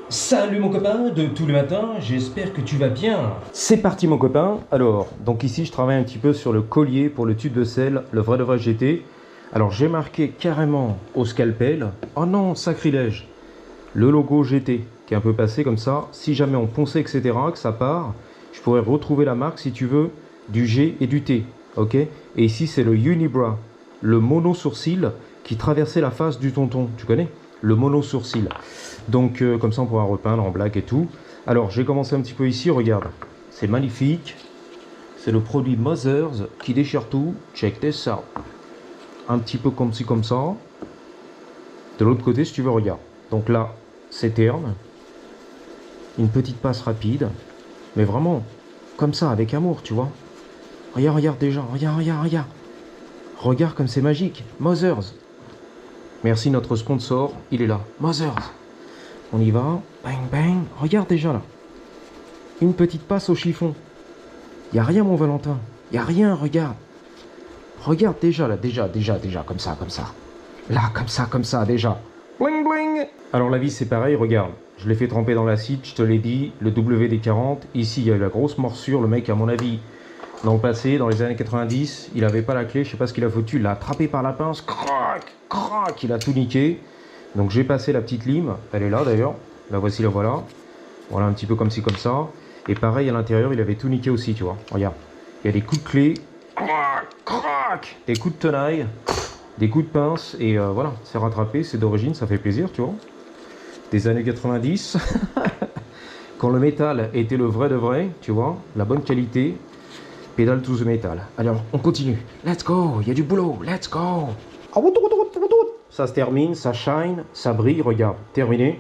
Salut mon copain de tous les matins, j'espère que tu vas bien. C'est parti mon copain. Alors, donc ici je travaille un petit peu sur le collier pour le tube de sel, le vrai de vrai GT. Alors j'ai marqué carrément au scalpel, oh non, sacrilège, le logo GT qui est un peu passé comme ça. Si jamais on ponçait etc, que ça part, je pourrais retrouver la marque si tu veux du G et du T. Ok. Et ici c'est le Unibrow, le mono sourcil qui traversait la face du tonton, tu connais? Le mono sourcil. Donc comme ça on pourra repeindre en black et tout. Alors j'ai commencé un petit peu ici, regarde. C'est magnifique. C'est le produit Mothers qui déchire tout. Check this out. Un petit peu comme ci comme ça. De l'autre côté si tu veux, regarde. Donc là c'est terne. Une petite passe rapide. Mais vraiment comme ça, avec amour, tu vois. Regarde, regarde déjà. Regarde, regarde, regarde. Regarde comme c'est magique. Mothers. Merci notre sponsor, il est là. Mothers. On y va. Bang, bang. Regarde déjà là. Une petite passe au chiffon. Y a rien mon Valentin. Y a rien, regarde. Regarde déjà là. Déjà. Comme ça, comme ça. Là, comme ça, déjà. Bling, bling. Alors la vis c'est pareil, regarde. Je l'ai fait tremper dans l'acide, je te l'ai dit. Le WD-40. Ici, il y a eu la grosse morsure. Le mec, à mon avis, dans le passé, dans les années 90, il avait pas la clé. Je sais pas ce qu'il a foutu. Il l'a attrapé par la pince. Crac, crac. Il a tout niqué. Donc j'ai passé la petite lime, elle est là d'ailleurs, la voici, la voilà. Voilà un petit peu comme ci, comme ça. Et pareil à l'intérieur, il avait tout niqué aussi, tu vois. Regarde, il y a des coups de clé, crac, crac, des coups de tenaille, des coups de pince, et voilà, c'est rattrapé, c'est d'origine, ça fait plaisir, tu vois. Des années 90, quand le métal était le vrai de vrai, tu vois, la bonne qualité, pédale to the métal. Alors, on continue. Let's go, il y a du boulot, let's go. Ça se termine, ça shine, ça brille, regarde, terminé.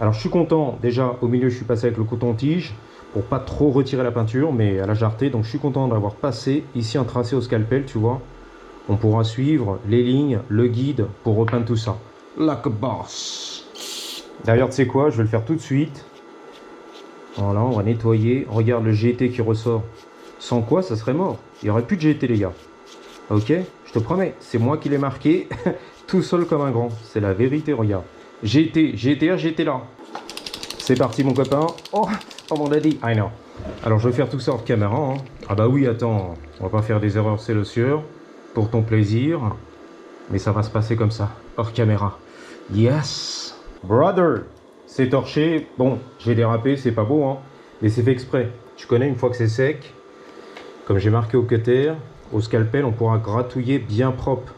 Alors je suis content, déjà au milieu je suis passé avec le coton-tige pour pas trop retirer la peinture, mais à la jarreté, donc je suis content d'avoir passé ici un tracé au scalpel, tu vois. On pourra suivre les lignes, le guide pour repeindre tout ça. Like a boss. D'ailleurs tu sais quoi, je vais le faire tout de suite. Voilà, on va nettoyer, regarde le GT qui ressort. Sans quoi ça serait mort, il n'y aurait plus de GT les gars. Ok, je te promets, c'est moi qui l'ai marqué. Tout seul comme un grand, c'est la vérité, regarde. j'étais là. C'est parti mon copain. Oh mon daddy, I know. Alors je vais faire tout ça hors caméra. Hein. Ah bah oui, attends, on va pas faire des erreurs, c'est le sieur. Pour ton plaisir. Mais ça va se passer comme ça, hors caméra. Yes. Brother, c'est torché. Bon, je vais déraper, c'est pas beau, hein. Mais c'est fait exprès. Tu connais, une fois que c'est sec, comme j'ai marqué au cutter, au scalpel, on pourra gratouiller bien propre.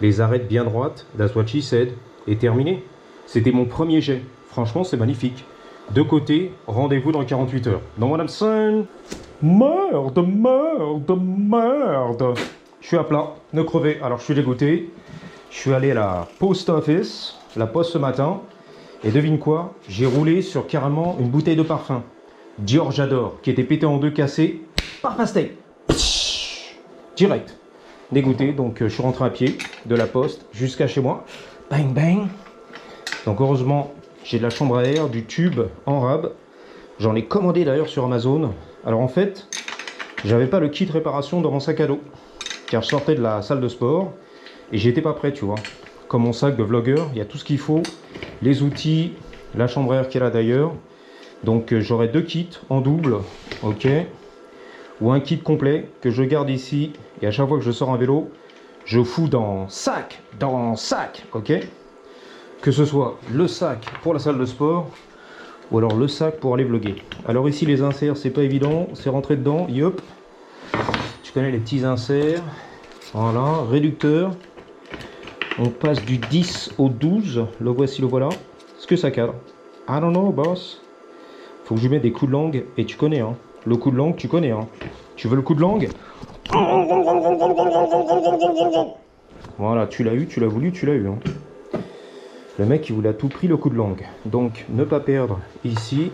Les arêtes bien droites, that's what she said, et terminé. C'était mon premier jet. Franchement, c'est magnifique. De côté, rendez-vous dans 48 heures. Know what I'm saying? Merde. Je suis à plat, ne crevez. Alors, je suis dégoûté. Je suis allé à la post office, la poste ce matin. Et devine quoi? J'ai roulé sur carrément une bouteille de parfum. Dior J'adore, qui était pété en deux, cassé. Par pastèque. Direct. Dégoûté, donc je suis rentré à pied de la poste jusqu'à chez moi. Bang bang. Donc heureusement j'ai de la chambre à air, du tube en rab. J'en ai commandé d'ailleurs sur Amazon. Alors en fait, j'avais pas le kit réparation dans mon sac à dos, car je sortais de la salle de sport et j'étais pas prêt, tu vois. Comme mon sac de vlogueur, il y a tout ce qu'il faut, les outils, la chambre à air qui est là d'ailleurs. Donc j'aurai deux kits en double, ok, ou un kit complet que je garde ici. Et à chaque fois que je sors un vélo, je fous dans sac, ok? Que ce soit le sac pour la salle de sport, ou alors le sac pour aller vlogger. Alors ici les inserts, c'est pas évident, c'est rentré dedans, yop. Tu connais les petits inserts, voilà, réducteur. On passe du 10 au 12, le voici, le voilà. Est-ce que ça cadre? I don't know, boss. Faut que je mette des coups de langue, et tu connais, hein. Le coup de langue, tu connais, hein. Tu veux le coup de langue? Voilà, tu l'as eu, tu l'as voulu, tu l'as eu. Hein. Le mec, il voulait à tout prix le coup de langue. Donc, ne pas perdre ici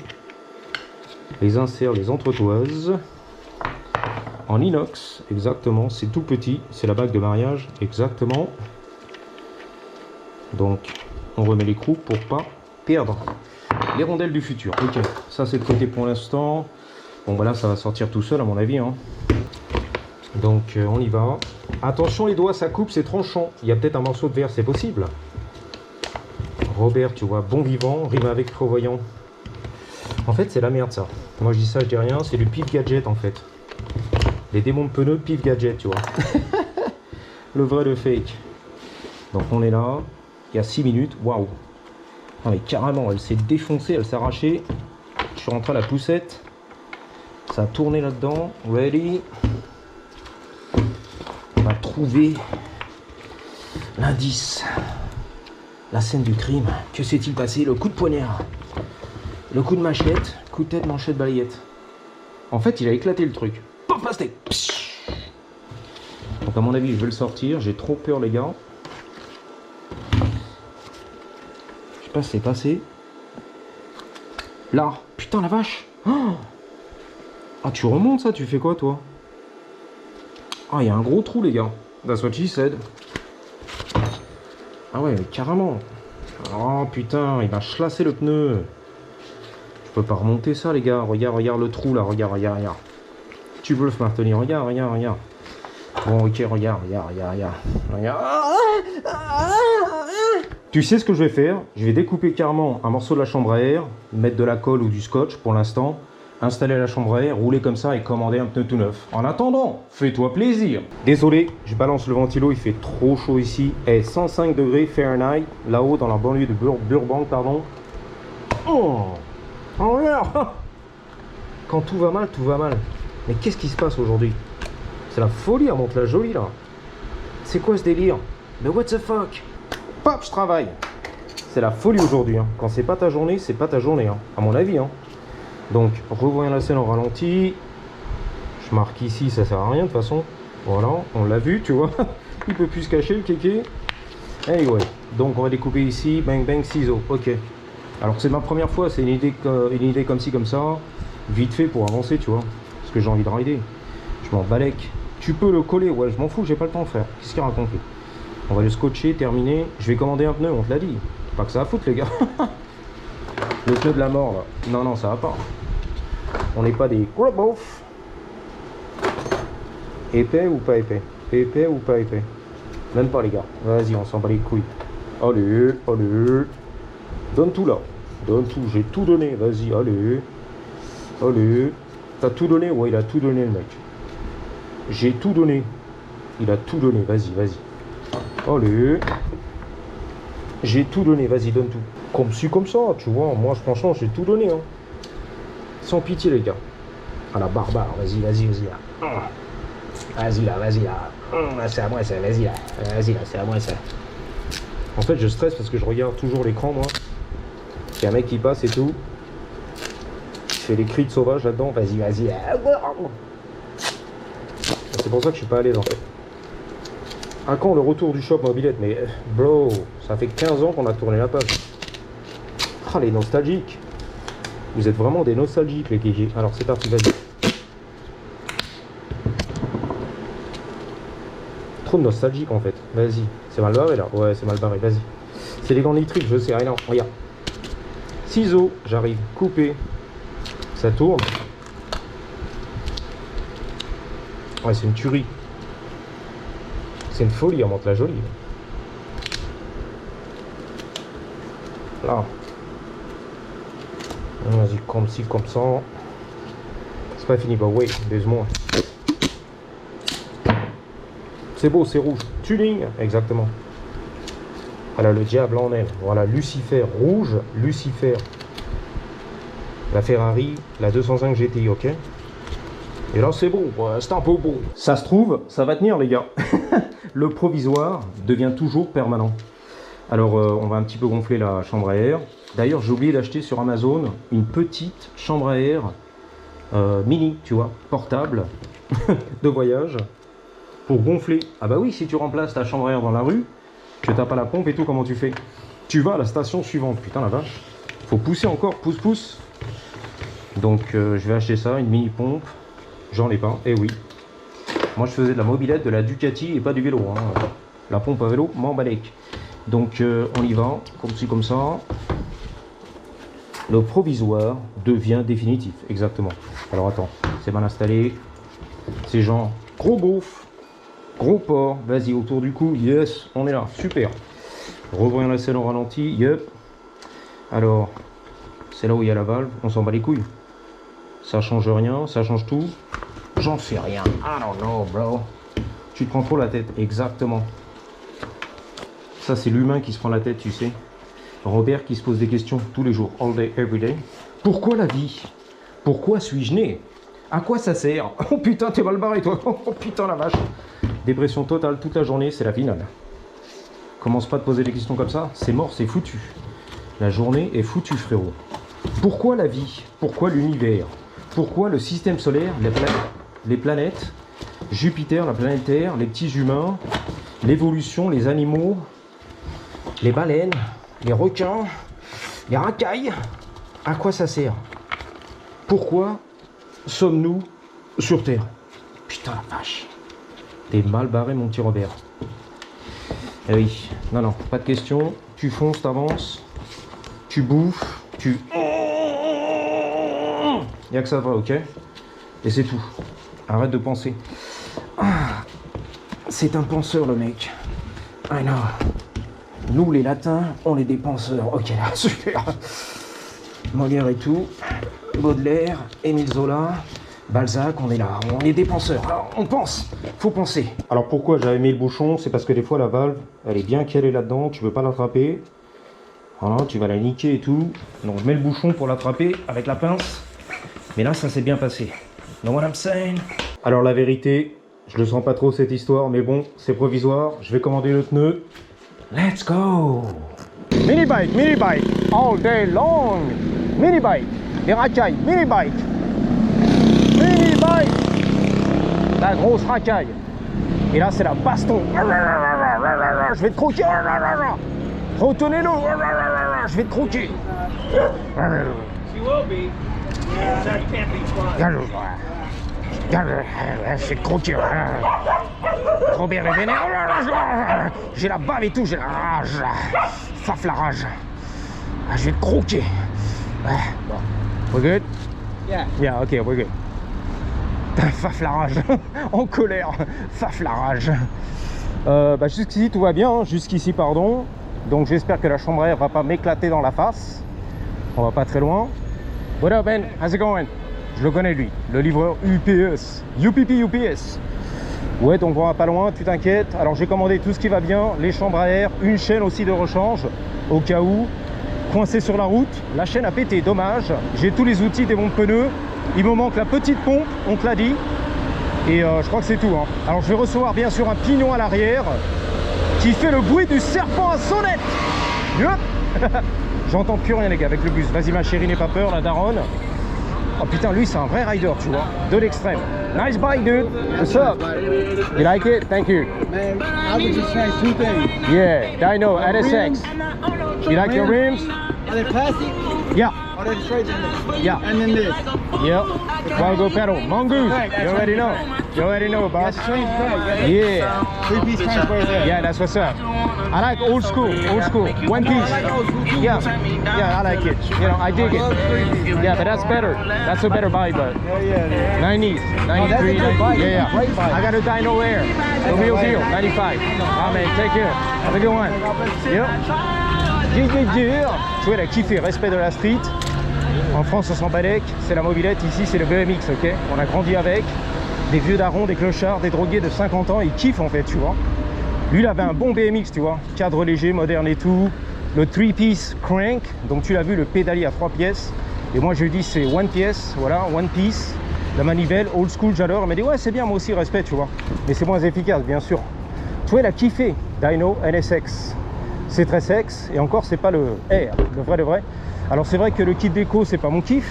les inserts, les entretoises. En inox, exactement. C'est tout petit. C'est la bague de mariage, exactement. Donc, on remet les croupes pour pas perdre les rondelles du futur. Ok, ça c'est de côté pour l'instant. Bon, voilà, ça va sortir tout seul à mon avis. Hein. Donc on y va. Attention les doigts, ça coupe, c'est tranchant. Il y a peut-être un morceau de verre, c'est possible. Robert, tu vois, bon vivant, rime avec prévoyant. En fait, c'est la merde ça. Moi je dis ça, je dis rien, c'est du pif gadget en fait. Les démons de pneus, pif gadget, tu vois. Le vrai, le fake. Donc on est là, il y a 6 minutes, waouh. Ah mais carrément, elle s'est défoncée, elle s'est arrachée. Je suis rentré à la poussette. Ça a tourné là-dedans. Ready. On va trouver l'indice. La scène du crime. Que s'est-il passé? Le coup de poignard. Le coup de machette. Coup de tête, manchette, balayette. En fait, il a éclaté le truc. Paf, pastèque. Donc à mon avis, je vais le sortir. J'ai trop peur, les gars. Je sais pas si c'est passé. Là. Putain, la vache. Oh, ah, tu remontes ça? Tu fais quoi, toi? Ah, il y a un gros trou, les gars. That's what she said. Ah ouais, mais carrément. Oh, putain, il va chlasser le pneu. Je peux pas remonter ça, les gars. Regarde, regarde le trou, là. Regarde, regarde, regarde. Tu bluffes, Martoni. Regarde, regarde, regarde. Bon, ok, regarde, regarde, regarde, regarde. Tu sais ce que je vais faire? Je vais découper carrément un morceau de la chambre à air, mettre de la colle ou du scotch pour l'instant, installer la chambre à air, rouler comme ça et commander un pneu tout neuf. En attendant, fais-toi plaisir. Désolé, je balance le ventilo, il fait trop chaud ici. Et 105 degrés Fahrenheit, là-haut dans la banlieue de Burbank, pardon. Oh, regarde. Quand tout va mal, tout va mal. Mais qu'est-ce qui se passe aujourd'hui? C'est la folie, elle monte la jolie là. C'est quoi ce délire? Mais what the fuck? Pop, je travaille. C'est la folie aujourd'hui. Hein. Quand c'est pas ta journée, c'est pas ta journée, hein, à mon avis. Hein. Donc, revoyons la scène en ralenti. Je marque ici, ça sert à rien de toute façon. Voilà, on l'a vu, tu vois. Il peut plus se cacher, le kéké. Anyway, donc on va découper ici. Bang, bang, ciseaux. Ok. Alors, c'est ma première fois. C'est une idée comme ci, comme ça. Vite fait pour avancer, tu vois. Parce que j'ai envie de rider. Je m'en balèque. Tu peux le coller. Ouais, je m'en fous, j'ai pas le temps, frère. Qu'est-ce qu'il raconte, lui? On va le scotcher, terminer. Je vais commander un pneu, on te l'a dit. Pas que ça va foutre, les gars. Le pneu de la mort, là. Non, non, ça va pas. On n'est pas des gros beaufs. Épais ou pas épais? Épais ou pas épais? Même pas, les gars. Vas-y, on s'en bat les couilles. Allez, allez. Donne tout, là. Donne tout. J'ai tout donné. Vas-y, allez. Allez. T'as tout donné? Ouais, il a tout donné, le mec. J'ai tout donné. Il a tout donné. Vas-y, vas-y. Allez. J'ai tout donné, vas-y, donne tout. Comme ci, comme ça, tu vois. Moi, franchement, j'ai tout donné. Hein. Sans pitié, les gars. À la barbare, vas-y, vas-y, vas-y, là. Vas-y, là, vas-y, là. C'est à moi, ça, vas-y, là. Vas-y, là, c'est à moi, ça. En fait, je stresse parce que je regarde toujours l'écran, moi. Il y a un mec qui passe et tout. Je fais les cris de sauvage là-dedans. Vas-y, vas-y. C'est pour ça que je suis pas à l'aise, en fait. À quand le retour du shop mobilette? Mais bro, ça fait 15 ans qu'on a tourné la page. Ah, les nostalgiques. Vous êtes vraiment des nostalgiques, les kékés. Alors c'est parti, vas-y. Trop de nostalgique en fait. Vas-y. C'est mal barré là. Ouais, c'est mal barré, vas-y. C'est les gants nitriques, je sais. Allez, non, regarde. Ciseaux, j'arrive. Couper. Ça tourne. Ouais, c'est une tuerie. C'est une folie, on monte la jolie. Là. Vas-y, comme ci, comme ça. C'est pas fini, bah oui, baise-moi. C'est beau, c'est rouge. Tuning, exactement. Voilà, le diable en elle. Voilà, Lucifer, rouge, Lucifer. La Ferrari, la 205 GTI, ok? Et là, c'est bon, c'est un peu bon. Ça se trouve, ça va tenir, les gars. Le provisoire devient toujours permanent. Alors, on va un petit peu gonfler la chambre à air. D'ailleurs, j'ai oublié d'acheter sur Amazon une petite chambre à air mini, tu vois, portable, de voyage, pour gonfler. Ah bah oui, si tu remplaces ta chambre à air dans la rue, que t'as pas la pompe et tout, comment tu fais? Tu vas à la station suivante. Putain, la vache. Faut pousser encore, pousse, pousse. Donc, je vais acheter ça, une mini pompe. J'en ai pas, et oui. Moi, je faisais de la mobilette, de la Ducati et pas du vélo. Hein. La pompe à vélo, m'en balèque. Donc, on y va, comme ci, comme ça. Le provisoire devient définitif, exactement. Alors, attends, c'est mal installé. C'est genre, gros beauf, gros port. Vas-y, autour du cou, yes, on est là, super. Revoyons la scène au ralenti, yep. Alors, C'est là où il y a la valve, on s'en bat les couilles. Ça change rien, ça change tout. J'en sais rien. I don't know, bro. Tu te prends trop la tête, exactement. Ça, c'est l'humain qui se prend la tête, tu sais. Robert qui se pose des questions tous les jours, all day, every day. Pourquoi la vie? Pourquoi suis-je né? À quoi ça sert? Oh putain, t'es mal barré, toi. Oh putain, la vache. Dépression totale toute la journée, c'est la finale. Commence pas à te poser des questions comme ça, c'est mort, c'est foutu. La journée est foutue, frérot. Pourquoi la vie? Pourquoi l'univers? Pourquoi le système solaire, les planètes, Jupiter, la planète Terre, les petits humains, l'évolution, les animaux, les baleines, les requins, les racailles? À quoi ça sert? Pourquoi sommes-nous sur Terre? Putain la vache. T'es mal barré, mon petit Robert. Eh oui, non, pas de questions. Tu fonces, t'avances, tu bouffes, tu... Y'a que ça va, ok? Et c'est tout. Arrête de penser. Ah, c'est un penseur, le mec. I know. Nous, les latins, on est des penseurs. Ok, là, super. Molière et tout. Baudelaire, Émile Zola, Balzac, on est là. On est des penseurs. Alors, on pense. Faut penser. Alors, pourquoi j'avais mis le bouchon? C'est parce que des fois, la valve, elle est bien calée là-dedans. Tu peux pas l'attraper. Voilà, tu vas la niquer et tout. Donc, je mets le bouchon pour l'attraper avec la pince. Mais là, ça s'est bien passé. Know what I'm saying? Alors, la vérité, je le sens pas trop cette histoire, mais bon, c'est provisoire. Je vais commander le pneu. Let's go! Mini bike, all day long. Mini bike, les racailles, mini bike. Mini bike, la grosse racaille. Et là, c'est la baston. Je vais te croquer. Retenez-le. Je vais te croquer. Je vais te croquer. Robert est vénère. J'ai la bave et tout, j'ai la rage. Faf la rage. Je vais te croquer. Bon. We're good? Yeah, ok, we're good. Faf la rage. En colère. Faf la rage. Jusqu'ici tout va bien, hein. Jusqu'ici pardon. Donc j'espère que la chambre à air va pas m'éclater dans la face. On va pas très loin. What up, man? How's it going? Je le connais lui, le livreur UPS. UPS. Ouais, donc on va pas loin, tu t'inquiètes. Alors j'ai commandé tout ce qui va bien, les chambres à air, une chaîne aussi de rechange, au cas où. Coincé sur la route, la chaîne a pété, dommage. J'ai tous les outils des bons pneus. Il me manque la petite pompe, on te l'a dit. Et je crois que c'est tout, hein. Alors je vais recevoir bien sûr un pignon à l'arrière qui fait le bruit du serpent à sonnette. Yep. J'entends plus rien les gars avec le bus. Vas-y ma chérie, n'aie pas peur, la daronne. Oh putain, lui c'est un vrai rider, tu vois, de l'extrême. Nice bike, dude. What's up? You like it? Thank you. Man, I would just change two things. Yeah, Dyno, NSX. You like your rims? Are they plastic? Yeah. Are they straight in this? Yeah. And then this. Yep. Quadro pedal. Mongoose. You already know. You already know, boss. Change back. Yeah. Three-piece change right there. Yeah, that's what's up. I like old school. Old school. One piece. Yeah. Yeah, I like it. You know, I dig it. Yeah, but that's better. That's a better bike, but. Yeah. 90s, 93, good bike. yeah. Great bike. I got a Dyno Air, the real deal, 95. Ah man, take care. Have a good one. Yep. Tu vois, elle a kiffé, respect de la street. En France, on s'en balèque, c'est la mobilette. Ici, c'est le BMX, ok. On a grandi avec des vieux darons, des clochards, des drogués de 50 ans. Ils kiffent en fait, tu vois. Lui, il avait un bon BMX, tu vois. Cadre léger, moderne et tout. Le 3-piece crank, donc tu l'as vu, le pédalier à 3 pièces. Et moi, je lui dis, c'est one piece, voilà, one piece. La manivelle, old school, j'adore. Elle m'a dit, ouais, c'est bien, moi aussi, respect, tu vois. Mais c'est moins efficace, bien sûr. Tu vois, elle a kiffé. Dyno NSX. C'est très sexe. Et encore, c'est pas le R, le vrai de vrai. Alors, c'est vrai que le kit déco, c'est pas mon kiff.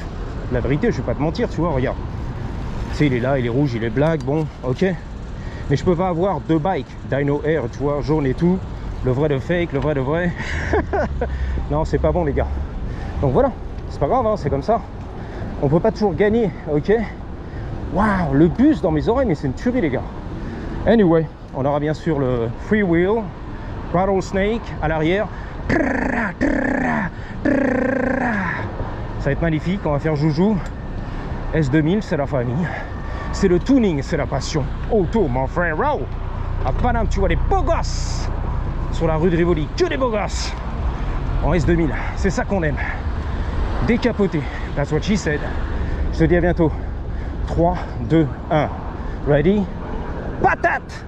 La vérité, je vais pas te mentir, tu vois, regarde. Tu sais, il est là, il est rouge, il est black, bon, ok. Mais je peux pas avoir deux bikes. Dyno Air, tu vois, jaune et tout. Le vrai de fake, le vrai de vrai. Non, c'est pas bon, les gars. Donc voilà, c'est pas grave, hein, c'est comme ça. On peut pas toujours gagner, ok. Waouh, le bus dans mes oreilles, mais c'est une tuerie, les gars. Anyway, on aura bien sûr le free wheel, rattlesnake à l'arrière. Ça va être magnifique, on va faire joujou. S2000, c'est la famille. C'est le tuning, c'est la passion. Auto, mon frère. À Paname, tu vois des beaux gosses. Sur la rue de Rivoli, que des beaux gosses. En S2000, c'est ça qu'on aime. décapoté. That's what she said. Je te dis à bientôt. 3, 2, 1. Ready? Patate!